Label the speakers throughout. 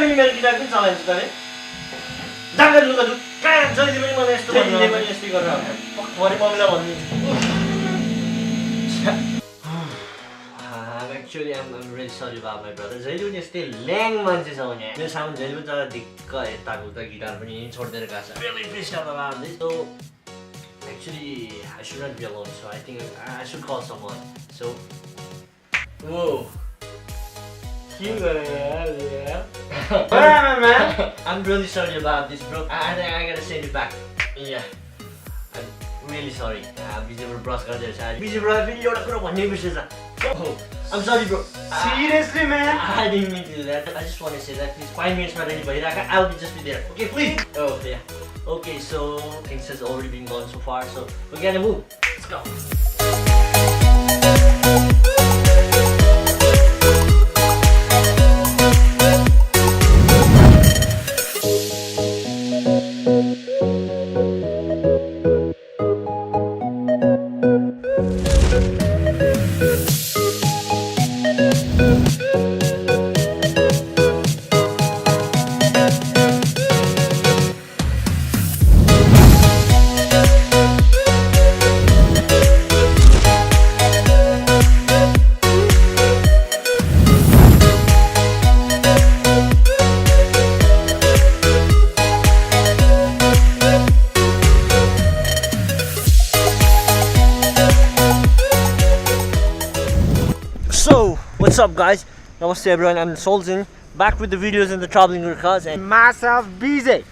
Speaker 1: पनि मेरो गिटार पनि चलाइन्छ तले जागर लुगा दु कहाँ जहिले पनि मलाई यस्तो भन्नु पनि यस्तै गरेर भरे मम्मीलाई भनिदिन्छु Actually, I'm really sorry about my brother. जहिले पनि यस्तै ल्याङ मान्छे छ भने मेरो सामु जहिले पनि तर ढिक्क यताको उता गिटार पनि छोड्दैन गएको छ really pissed off about this. So actually I should not be alone, so I think I should call someone. So whoa, you man. I'm really sorry about this, bro. I gotta send it back. Yeah, I'm really sorry. Busy bro brush गर्दै छ busy bro फेरि एउटा कुरा भन्ने बिर्सेछ. Oh, I'm sorry, bro.
Speaker 2: Seriously, man?
Speaker 1: I didn't mean to do that. I just want to say that, please. 5 minutes ready, I'll just be there. Okay, please. Oh, yeah. Okay, so things has already been gone so far, so we're gonna move. Let's go. So, what's up guys? Namaste everyone, I'm Solzin, back with the videos in the traveling group cars and
Speaker 2: myself busy,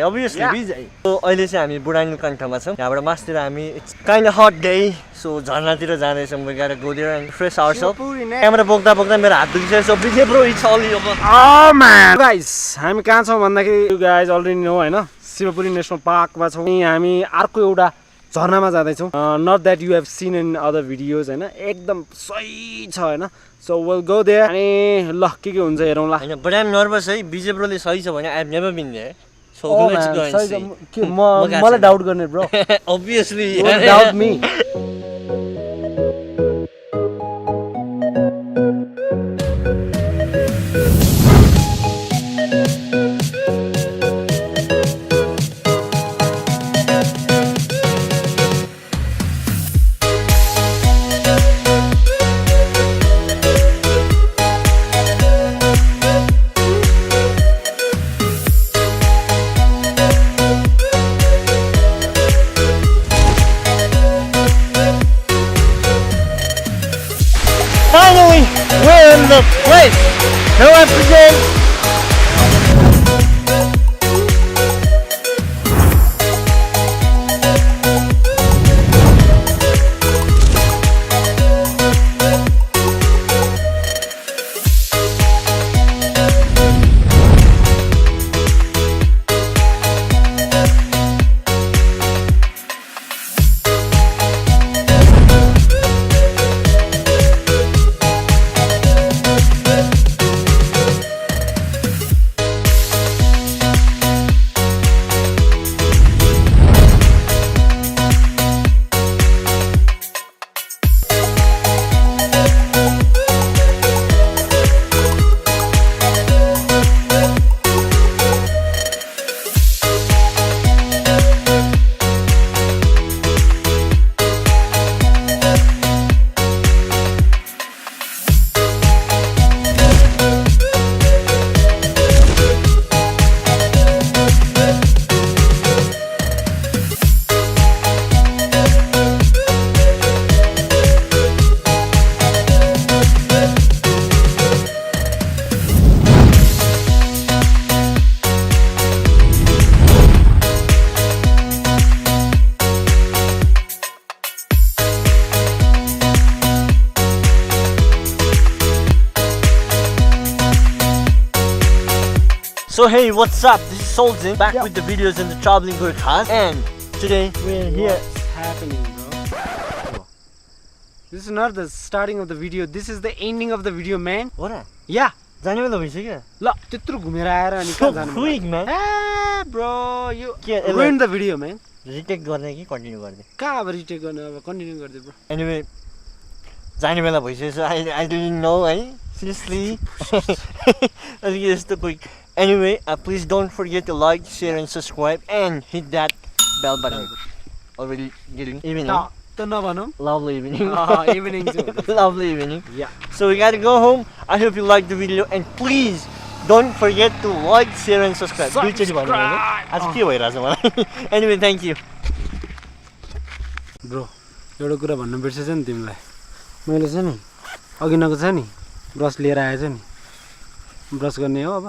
Speaker 1: obviously
Speaker 2: yeah.
Speaker 1: Busy. So, अहिले चाहिँ हामी बुढाङ्गु कन्ठमा छौँ यहाँबाट मास्तिर हामी it's kind of hot day, so झरनातिर जाँदैछौँ we gotta go there and refresh ourselves. Camera बोक्दा मेरो हात दुखिसक्यो so busy bro it's all over.
Speaker 2: Oh man guys, हामी कहाँ छौँ भन्दाखेरि you guys already know हैन शिवपुरी नेशनल पार्कमा छौँ हामी अर्को एउटा झरनामा जाँदैछौँ not that you have seen in other videos हैन एकदम सही छ हैन so we'll go there अनि ल के हुन्छ हेरौँला
Speaker 1: हैन but I'm nervous है विजय ब्रोले सही छ भने I've never been there so let's go and see
Speaker 2: के मलाई डाउट गर्ने bro
Speaker 1: obviously
Speaker 2: doubt me
Speaker 1: Finally, we're in the place. Now I present So hey, what's up? This is Solzin, back with the videos in the traveling group cars, and today we're here.
Speaker 2: What's happening, bro? This is not the starting of the video. This is the ending of the video, man.
Speaker 1: What?
Speaker 2: Yeah.
Speaker 1: जाने बेला भइसक्यो
Speaker 2: ल त्यत्रो घुमेर आएर अनि कहाँ जानु
Speaker 1: quick man.
Speaker 2: Bro, you ruined the video, man.
Speaker 1: Retake गर्ने कि कन्टिन्यू गर्ने?
Speaker 2: कहाँ अब रिटेक गर्ने अब कन्टिन्यू गर्दै ब्रो.
Speaker 1: Anyway, जाने बेला भइसक्यो. I didn't know है. Seriously. अलिकति यस्तो quick. Anyway, please don't forget to like, share, and subscribe, and hit that bell button. Already getting evening. Lovely evening.
Speaker 2: Evening too.
Speaker 1: Lovely evening.
Speaker 2: Yeah.
Speaker 1: So we gotta go home. I hope you liked the video, and please don't forget to like, share, and subscribe. Anyway, thank you.
Speaker 2: Bro, एउटा कुरा भन्नु बिर्सेछ नि तिमीलाई मैले चाहिँ नि अघि नको छ नि ब्रस लिएर आएछ नि ब्रस गर्ने हो अब